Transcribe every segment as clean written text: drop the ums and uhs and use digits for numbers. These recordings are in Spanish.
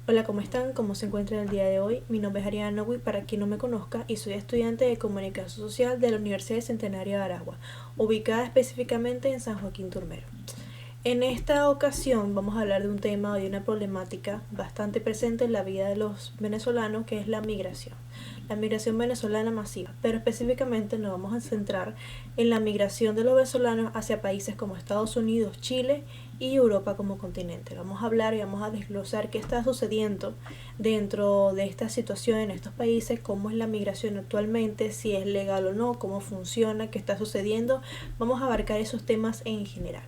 Hola, ¿cómo están? ¿Cómo se encuentran el día de hoy? Mi nombre es Ariana Nowi, para quien no me conozca, y soy estudiante de Comunicación Social de la Universidad Centenario de Aragua, ubicada específicamente en San Joaquín Turmero. En esta ocasión vamos a hablar de un tema o de una problemática bastante presente en la vida de los venezolanos, que es la migración venezolana masiva, pero específicamente nos vamos a centrar en la migración de los venezolanos hacia países como Estados Unidos, Chile y Europa como continente. Vamos a hablar y vamos a desglosar qué está sucediendo dentro de esta situación en estos países, cómo es la migración actualmente, si es legal o no, cómo funciona, qué está sucediendo. Vamos a abarcar esos temas en general.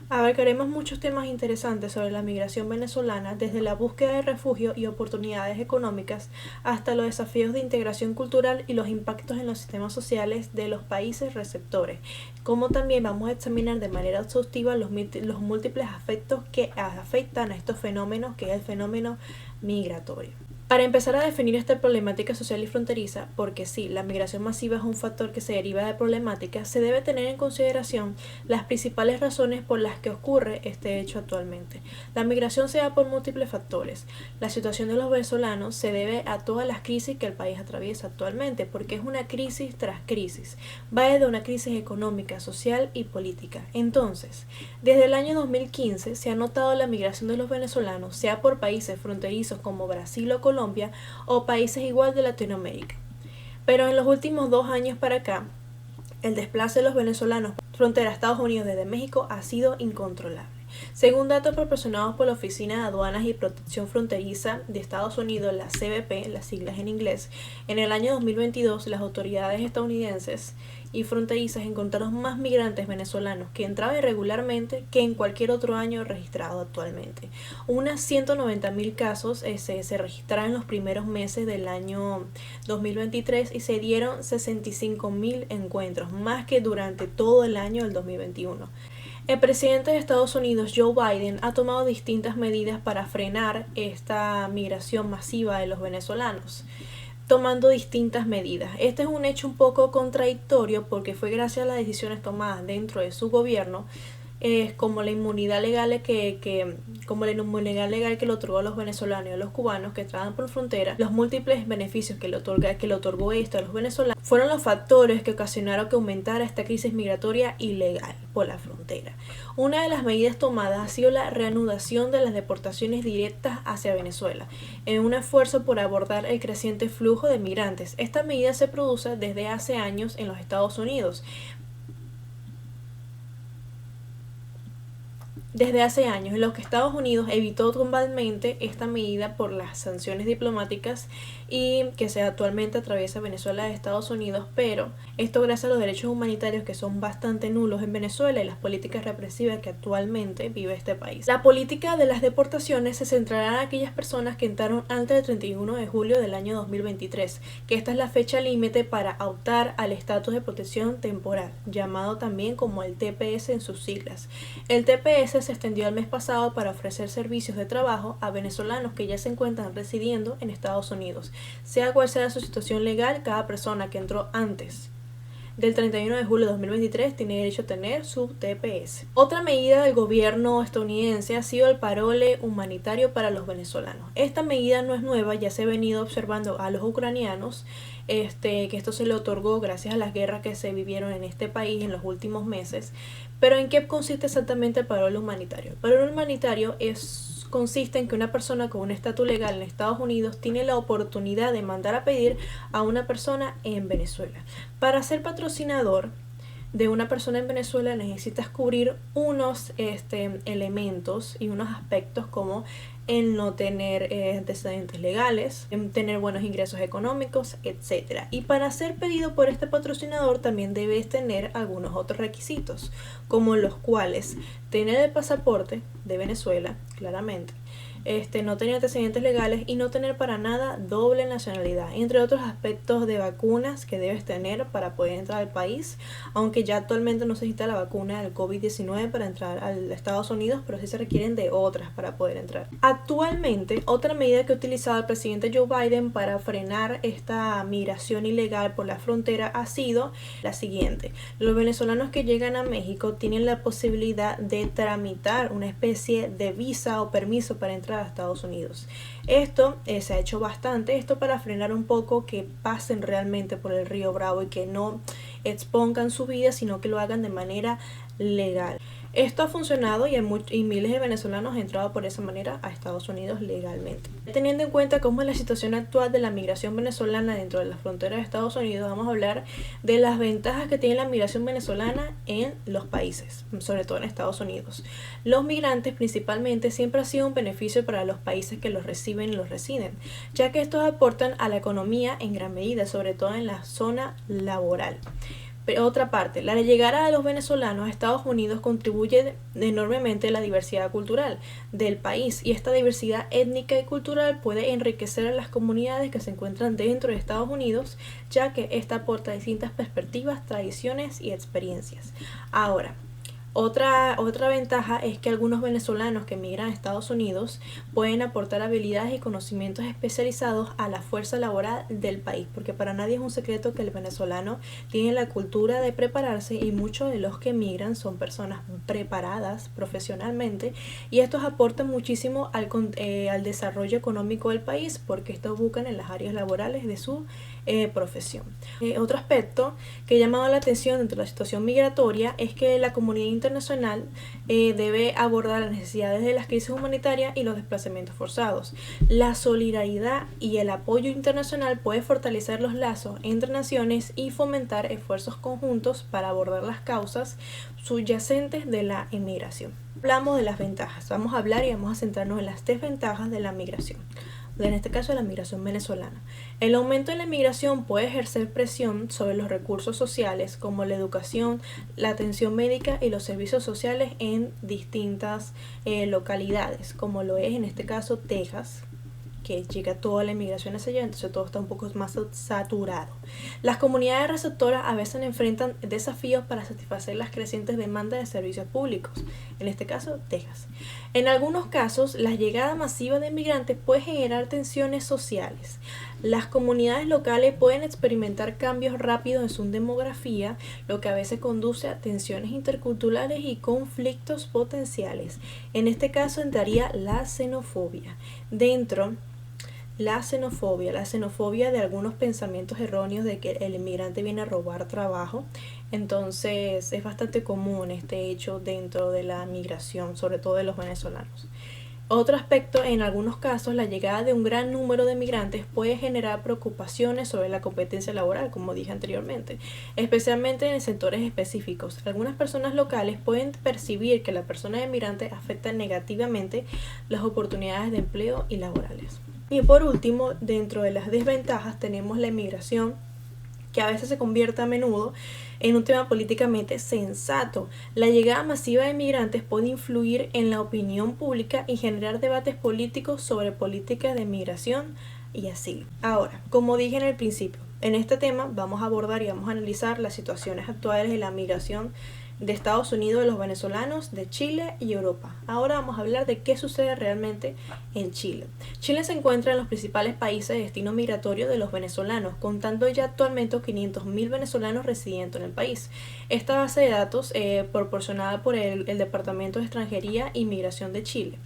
Abarcaremos muchos temas interesantes sobre la migración venezolana, desde la búsqueda de refugio y oportunidades económicas hasta los desafíos de integración cultural y los impactos en los sistemas sociales de los países receptores, como también vamos a examinar de manera exhaustiva los múltiples aspectos que afectan a estos fenómenos, que es el fenómeno migratorio. Para empezar a definir esta problemática social y fronteriza, porque sí, la migración masiva es un factor que se deriva de problemáticas, se debe tener en consideración las principales razones por las que ocurre este hecho actualmente. La migración se da por múltiples factores. La situación de los venezolanos se debe a todas las crisis que el país atraviesa actualmente, porque es una crisis tras crisis. Va desde una crisis económica, social y política. Entonces, desde el año 2015 se ha notado la migración de los venezolanos, sea por países fronterizos como Brasil o Colombia, o países igual de Latinoamérica. Pero en los últimos 2 años para acá, el desplace de los venezolanos frontera a Estados Unidos desde México ha sido incontrolable. Según datos proporcionados por la Oficina de Aduanas y Protección Fronteriza de Estados Unidos, la CBP, las siglas en inglés, en el año 2022 las autoridades estadounidenses y fronterizas encontraron más migrantes venezolanos que entraban irregularmente que en cualquier otro año registrado actualmente. Unas 190.000 casos se registraron en los primeros meses del año 2023 y se dieron 65.000 encuentros, más que durante todo el año del 2021. El presidente de Estados Unidos, Joe Biden, ha tomado distintas medidas para frenar esta migración masiva de los venezolanos, tomando distintas medidas. Este es un hecho un poco contradictorio porque fue gracias a las decisiones tomadas dentro de su gobierno, como la inmunidad legal que le otorgó a los venezolanos y a los cubanos que entraban por frontera, los múltiples beneficios que le otorgó esto a los venezolanos, fueron los factores que ocasionaron que aumentara esta crisis migratoria ilegal por la frontera. Una de las medidas tomadas ha sido la reanudación de las deportaciones directas hacia Venezuela, en un esfuerzo por abordar el creciente flujo de migrantes. Esta medida se produce desde hace años en los Estados Unidos. Desde hace años, en los que Estados Unidos evitó totalmente esta medida por las sanciones diplomáticas y que se actualmente atraviesa Venezuela de Estados Unidos, pero esto gracias a los derechos humanitarios que son bastante nulos en Venezuela y las políticas represivas que actualmente vive este país. La política de las deportaciones se centrará en aquellas personas que entraron antes del 31 de julio del año 2023, que esta es la fecha límite para optar al estatus de protección temporal, llamado también como el TPS en sus siglas. El TPS se extendió el mes pasado para ofrecer servicios de trabajo a venezolanos que ya se encuentran residiendo en Estados Unidos. Sea cual sea su situación legal, cada persona que entró antes del 31 de julio de 2023 tiene derecho a tener su TPS. Otra medida del gobierno estadounidense ha sido el parole humanitario para los venezolanos. Esta medida no es nueva, ya se ha venido observando a los ucranianos, que esto se le otorgó gracias a las guerras que se vivieron en este país en los últimos meses. Pero ¿en qué consiste exactamente el parole humanitario? El parole humanitario consiste en que una persona con un estatus legal en Estados Unidos tiene la oportunidad de mandar a pedir a una persona en Venezuela. Para ser patrocinador de una persona en Venezuela necesitas cubrir unos elementos y unos aspectos como el no tener antecedentes legales, tener buenos ingresos económicos, etc. Y para ser pedido por este patrocinador también debes tener algunos otros requisitos, como los cuales tener el pasaporte de Venezuela, claramente, no tener antecedentes legales y no tener para nada doble nacionalidad, entre otros aspectos de vacunas que debes tener para poder entrar al país, aunque ya actualmente no se necesita la vacuna del COVID-19 para entrar a Estados Unidos, pero sí se requieren de otras para poder entrar. Actualmente, otra medida que ha utilizado el presidente Joe Biden para frenar esta migración ilegal por la frontera ha sido la siguiente: los venezolanos que llegan a México tienen la posibilidad de tramitar una especie de visa o permiso para entrar entra a Estados Unidos. Esto se ha hecho bastante, esto para frenar un poco que pasen realmente por el río Bravo y que no expongan su vida, sino que lo hagan de manera legal. Esto ha funcionado y miles de venezolanos han entrado por esa manera a Estados Unidos legalmente. Teniendo en cuenta cómo es la situación actual de la migración venezolana dentro de las fronteras de Estados Unidos, vamos a hablar de las ventajas que tiene la migración venezolana en los países, sobre todo en Estados Unidos. Los migrantes principalmente siempre ha sido un beneficio para los países que los reciben y los residen, ya que estos aportan a la economía en gran medida, sobre todo en la zona laboral. Pero otra parte, la llegada de los venezolanos a Estados Unidos contribuye enormemente a la diversidad cultural del país, y esta diversidad étnica y cultural puede enriquecer a las comunidades que se encuentran dentro de Estados Unidos, ya que esta aporta distintas perspectivas, tradiciones y experiencias. Ahora, otra ventaja es que algunos venezolanos que emigran a Estados Unidos pueden aportar habilidades y conocimientos especializados a la fuerza laboral del país, porque para nadie es un secreto que el venezolano tiene la cultura de prepararse, y muchos de los que emigran son personas preparadas profesionalmente, y estos aportan muchísimo al desarrollo económico del país, porque estos buscan en las áreas laborales de su profesión. Otro aspecto que ha llamado la atención dentro de la situación migratoria es que la comunidad internacional debe abordar las necesidades de las crisis humanitarias y los desplazamientos forzados. La solidaridad y el apoyo internacional puede fortalecer los lazos entre naciones y fomentar esfuerzos conjuntos para abordar las causas subyacentes de la inmigración. Hablamos de las ventajas, vamos a hablar y vamos a centrarnos en las desventajas de la migración. En este caso, la migración venezolana. El aumento de la migración puede ejercer presión sobre los recursos sociales, como la educación, la atención médica y los servicios sociales en distintas localidades, como lo es en este caso Texas, que llega toda la inmigración hacia allá, entonces todo está un poco más saturado. Las comunidades receptoras a veces enfrentan desafíos para satisfacer las crecientes demandas de servicios públicos, en este caso Texas. En algunos casos, la llegada masiva de inmigrantes puede generar tensiones sociales. Las comunidades locales pueden experimentar cambios rápidos en su demografía, lo que a veces conduce a tensiones interculturales y conflictos potenciales. En este caso entraría la xenofobia. La xenofobia de algunos pensamientos erróneos de que el inmigrante viene a robar trabajo. Entonces es bastante común este hecho dentro de la migración, sobre todo de los venezolanos. Otro aspecto, en algunos casos, la llegada de un gran número de migrantes puede generar preocupaciones sobre la competencia laboral, como dije anteriormente, especialmente en sectores específicos. Algunas personas locales pueden percibir que la persona de migrante afecta negativamente las oportunidades de empleo y laborales. Y por último, dentro de las desventajas tenemos la inmigración, que a veces se convierte a menudo en un tema políticamente sensato. La llegada masiva de inmigrantes puede influir en la opinión pública y generar debates políticos sobre políticas de migración y asilo. Ahora, como dije en el principio, en este tema vamos a abordar y vamos a analizar las situaciones actuales de la migración de Estados Unidos, de los venezolanos, de Chile y Europa. Ahora vamos a hablar de qué sucede realmente en Chile. Chile se encuentra en los principales países de destino migratorio de los venezolanos, contando ya actualmente 500.000 venezolanos residiendo en el país. Esta base de datos proporcionada por el Departamento de Extranjería y Migración de Chile.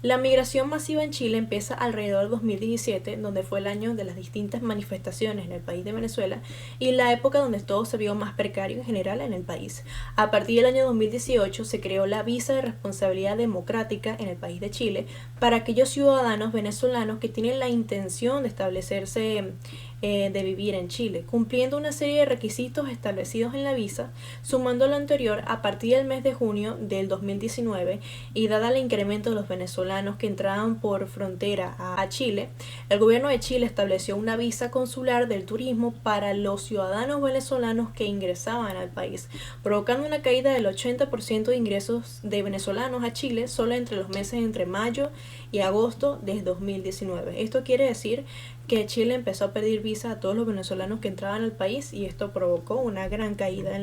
La migración masiva en Chile empieza alrededor del 2017, donde fue el año de las distintas manifestaciones en el país de Venezuela y la época donde todo se vio más precario en general en el país. A partir del año 2018 se creó la visa de responsabilidad democrática en el país de Chile para aquellos ciudadanos venezolanos que tienen la intención de establecerse de vivir en Chile, cumpliendo una serie de requisitos establecidos en la visa. Sumando lo anterior, a partir del mes de junio del 2019 y dada el incremento de los venezolanos que entraban por frontera a Chile, el gobierno de Chile estableció una visa consular del turismo para los ciudadanos venezolanos que ingresaban al país, provocando una caída del 80% de ingresos de venezolanos a Chile solo entre los meses entre mayo y agosto de 2019. Esto quiere decir que Chile empezó a pedir visa a todos los venezolanos que entraban al país, y esto provocó una gran caída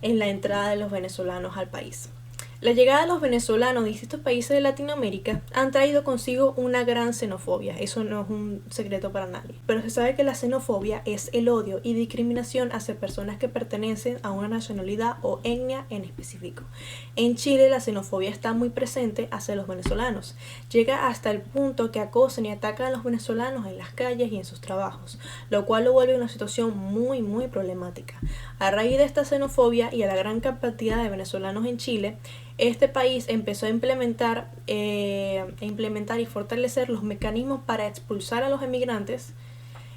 en la entrada de los venezolanos al país. La llegada de los venezolanos de distintos países de Latinoamérica han traído consigo una gran xenofobia. Eso no es un secreto para nadie. Pero se sabe que la xenofobia es el odio y discriminación hacia personas que pertenecen a una nacionalidad o etnia en específico. En Chile la xenofobia está muy presente hacia los venezolanos. Llega hasta el punto que acosan y atacan a los venezolanos en las calles y en sus trabajos, lo cual lo vuelve una situación muy problemática. A raíz de esta xenofobia y a la gran cantidad de venezolanos en Chile, este país empezó a implementar y fortalecer los mecanismos para expulsar a los emigrantes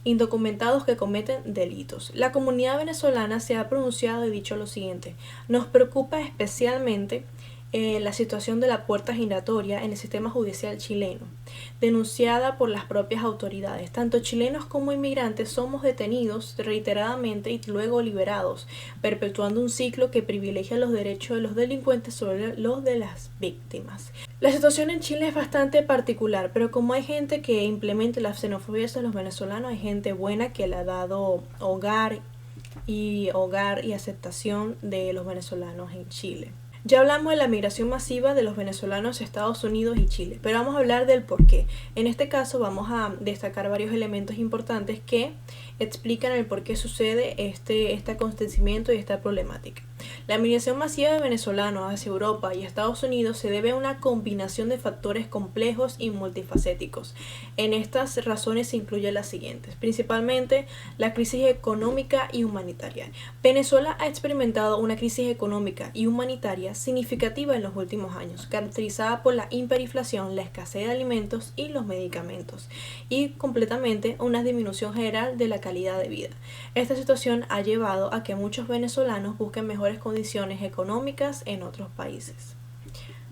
indocumentados que cometen delitos. La comunidad venezolana se ha pronunciado y dicho lo siguiente: nos preocupa especialmente la situación de la puerta giratoria en el sistema judicial chileno, denunciada por las propias autoridades. Tanto chilenos como inmigrantes somos detenidos reiteradamente y luego liberados, perpetuando un ciclo que privilegia los derechos de los delincuentes sobre los de las víctimas. La situación en Chile es bastante particular, pero como hay gente que implementa la xenofobia hacia los venezolanos, hay gente buena que le ha dado hogar y aceptación de los venezolanos en Chile. Ya hablamos de la migración masiva de los venezolanos a Estados Unidos y Chile, pero vamos a hablar del por qué. En este caso vamos a destacar varios elementos importantes que explican el por qué sucede este acontecimiento y esta problemática. La migración masiva de venezolanos hacia Europa y Estados Unidos se debe a una combinación de factores complejos y multifacéticos. En estas razones se incluyen las siguientes: principalmente la crisis económica y humanitaria. Venezuela ha experimentado una crisis económica y humanitaria significativa en los últimos años, caracterizada por la hiperinflación, la escasez de alimentos y los medicamentos, y completamente una disminución general de la calidad de vida. Esta situación ha llevado a que muchos venezolanos busquen mejores condiciones económicas en otros países.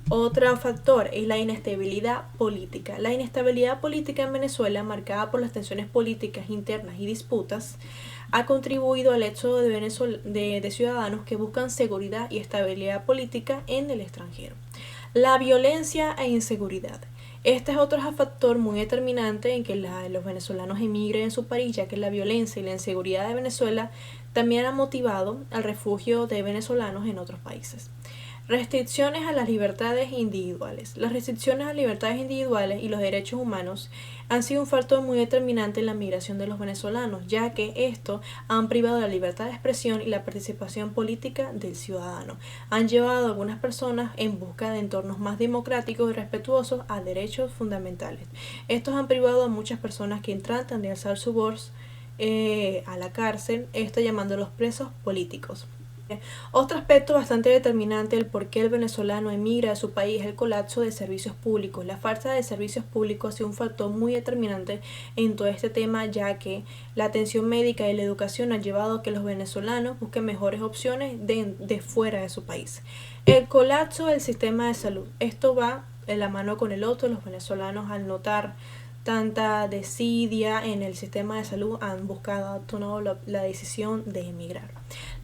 Otro factor es la inestabilidad política. La inestabilidad política en Venezuela, marcada por las tensiones políticas internas y disputas, ha contribuido al éxodo de ciudadanos que buscan seguridad y estabilidad política en el extranjero. La violencia e inseguridad. Este es otro factor muy determinante en que los venezolanos emigren en su país, ya que la violencia y la inseguridad de Venezuela también han motivado al refugio de venezolanos en otros países. Restricciones a las libertades individuales. Las restricciones a las libertades individuales y los derechos humanos han sido un factor muy determinante en la migración de los venezolanos, ya que esto han privado de la libertad de expresión y la participación política del ciudadano. Han llevado a algunas personas en busca de entornos más democráticos y respetuosos a derechos fundamentales. Estos han privado a muchas personas que tratan de alzar su voz a la cárcel, esto llamándolos presos políticos. Otro aspecto bastante determinante del por qué el venezolano emigra de su país es el colapso de servicios públicos. La falta de servicios públicos ha sido un factor muy determinante en todo este tema, ya que la atención médica y la educación han llevado a que los venezolanos busquen mejores opciones de fuera de su país. El colapso del sistema de salud. Esto va de la mano con el otro. Los venezolanos, al notar tanta desidia en el sistema de salud, han tomado la decisión de emigrar.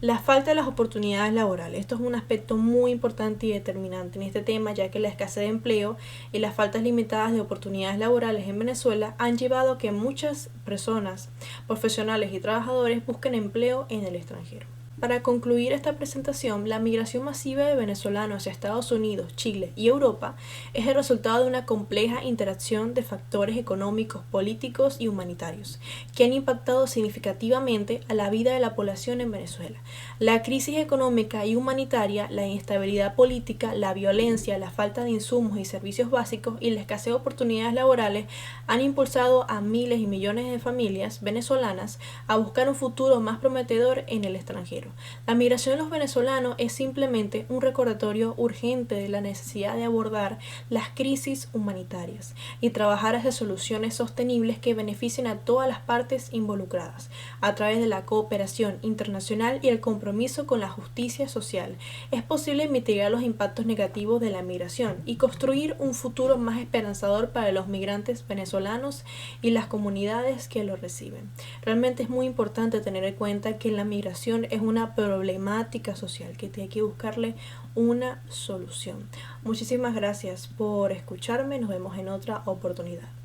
La falta de las oportunidades laborales. Esto es un aspecto muy importante y determinante en este tema, ya que la escasez de empleo y las faltas limitadas de oportunidades laborales en Venezuela han llevado a que muchas personas, profesionales y trabajadores, busquen empleo en el extranjero. Para concluir esta presentación, la migración masiva de venezolanos hacia Estados Unidos, Chile y Europa es el resultado de una compleja interacción de factores económicos, políticos y humanitarios que han impactado significativamente a la vida de la población en Venezuela. La crisis económica y humanitaria, la inestabilidad política, la violencia, la falta de insumos y servicios básicos y la escasez de oportunidades laborales han impulsado a miles y millones de familias venezolanas a buscar un futuro más prometedor en el extranjero. La migración de los venezolanos es simplemente un recordatorio urgente de la necesidad de abordar las crisis humanitarias y trabajar hacia soluciones sostenibles que beneficien a todas las partes involucradas a través de la cooperación internacional y el compromiso con la justicia social. Es posible mitigar los impactos negativos de la migración y construir un futuro más esperanzador para los migrantes venezolanos y las comunidades que lo reciben. Realmente es muy importante tener en cuenta que la migración es una problemática social que tiene que buscarle una solución. Muchísimas gracias por escucharme. Nos vemos en otra oportunidad.